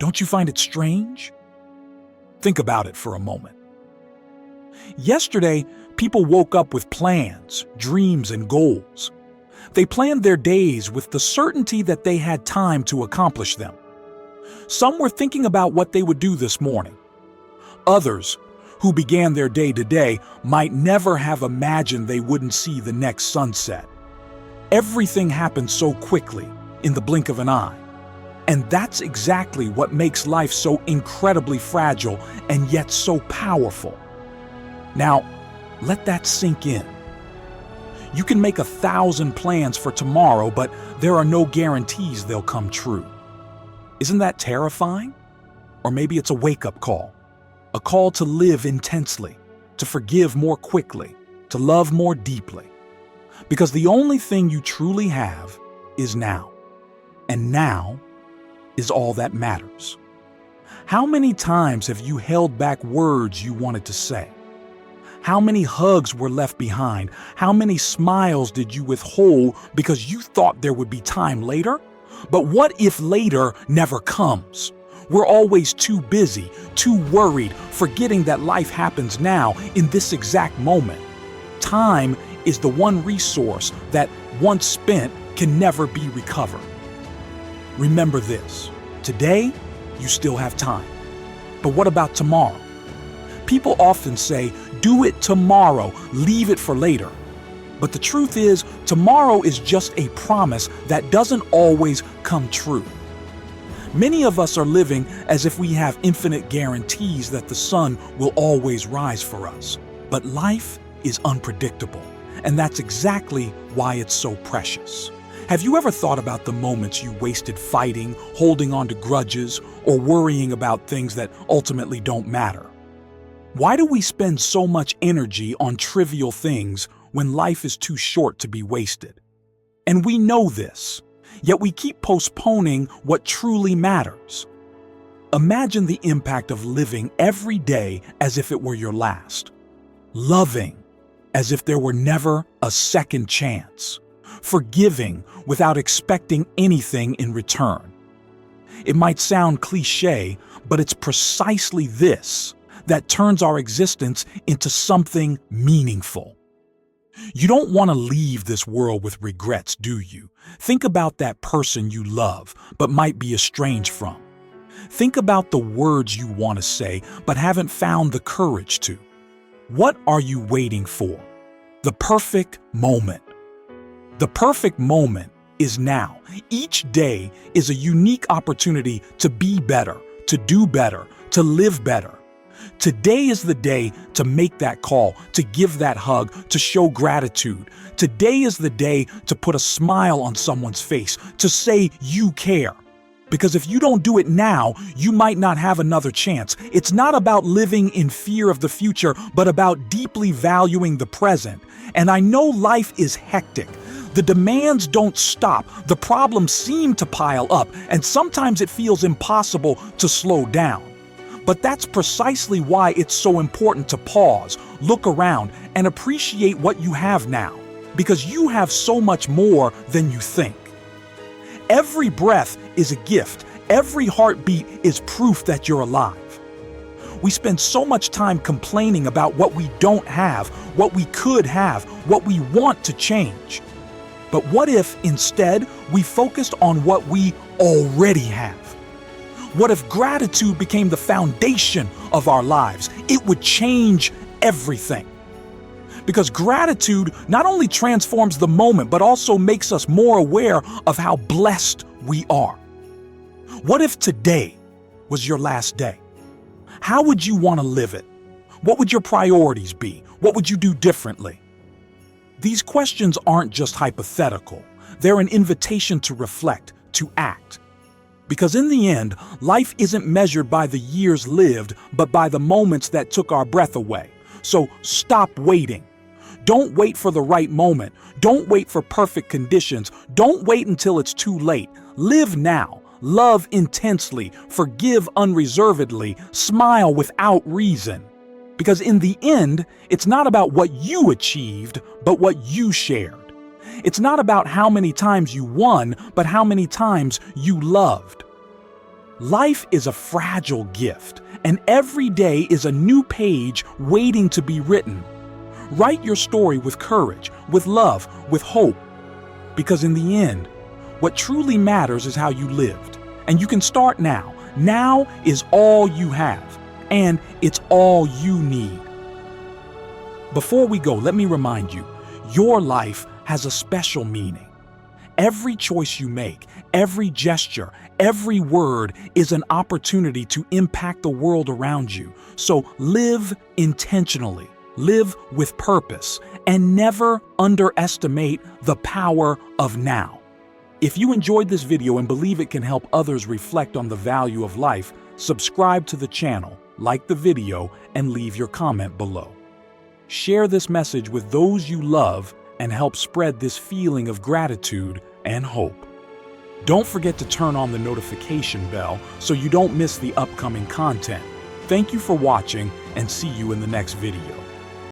Don't you find it strange? Think about it for a moment. Yesterday, people woke up with plans, dreams, and goals. They planned their days with the certainty that they had time to accomplish them. Some were thinking about what they would do this morning. Others, who began their day today, might never have imagined they wouldn't see the next sunset. Everything happened so quickly, in the blink of an eye. And that's exactly what makes life so incredibly fragile and yet so powerful. Now, let that sink in. You can make 1,000 plans for tomorrow, but there are no guarantees they'll come true. Isn't that terrifying? Or maybe it's a wake-up call. A call to live intensely, to forgive more quickly, to love more deeply. Because the only thing you truly have is now. And now is all that matters. How many times have you held back words you wanted to say? How many hugs were left behind? How many smiles did you withhold because you thought there would be time later? But what if later never comes? We're always too busy, too worried, forgetting that life happens now, in this exact moment. Time is the one resource that, once spent, can never be recovered. Remember this: today, you still have time. But what about tomorrow? People often say, do it tomorrow, leave it for later. But the truth is, tomorrow is just a promise that doesn't always come true. Many of us are living as if we have infinite guarantees that the sun will always rise for us. But life is unpredictable, and that's exactly why it's so precious. Have you ever thought about the moments you wasted fighting, holding on to grudges, or worrying about things that ultimately don't matter? Why do we spend so much energy on trivial things when life is too short to be wasted? And we know this, yet we keep postponing what truly matters. Imagine the impact of living every day as if it were your last. Loving as if there were never a second chance. Forgiving without expecting anything in return. It might sound cliché, but it's precisely this that turns our existence into something meaningful. You don't want to leave this world with regrets, do you? Think about that person you love but might be estranged from. Think about the words you want to say but haven't found the courage to. What are you waiting for? The perfect moment. The perfect moment is now. Each day is a unique opportunity to be better, to do better, to live better. Today is the day to make that call, to give that hug, to show gratitude. Today is the day to put a smile on someone's face, to say you care. Because if you don't do it now, you might not have another chance. It's not about living in fear of the future, but about deeply valuing the present. And I know life is hectic. The demands don't stop. The problems seem to pile up, and sometimes it feels impossible to slow down. But that's precisely why it's so important to pause, look around, and appreciate what you have now, because you have so much more than you think. Every breath is a gift. Every heartbeat is proof that you're alive. We spend so much time complaining about what we don't have, what we could have, what we want to change. But what if instead we focused on what we already have? What if gratitude became the foundation of our lives? It would change everything. Because gratitude not only transforms the moment, but also makes us more aware of how blessed we are. What if today was your last day? How would you want to live it? What would your priorities be? What would you do differently? These questions aren't just hypothetical. They're an invitation to reflect, to act. Because in the end, life isn't measured by the years lived, but by the moments that took our breath away. So stop waiting. Don't wait for the right moment. Don't wait for perfect conditions. Don't wait until it's too late. Live now. Love intensely. Forgive unreservedly. Smile without reason. Because in the end, it's not about what you achieved, but what you shared. It's not about how many times you won, but how many times you loved. Life is a fragile gift, and every day is a new page waiting to be written. Write your story with courage, with love, with hope. Because in the end, what truly matters is how you lived. And you can start now. Now is all you have, and it's all you need. Before we go, let me remind you, your life has a special meaning. Every choice you make, every gesture, every word is an opportunity to impact the world around you. So live intentionally, live with purpose, and never underestimate the power of now. If you enjoyed this video and believe it can help others reflect on the value of life, subscribe to the channel, like the video, and leave your comment below. Share this message with those you love and help spread this feeling of gratitude and hope. Don't forget to turn on the notification bell so you don't miss the upcoming content. Thank you for watching, and see you in the next video.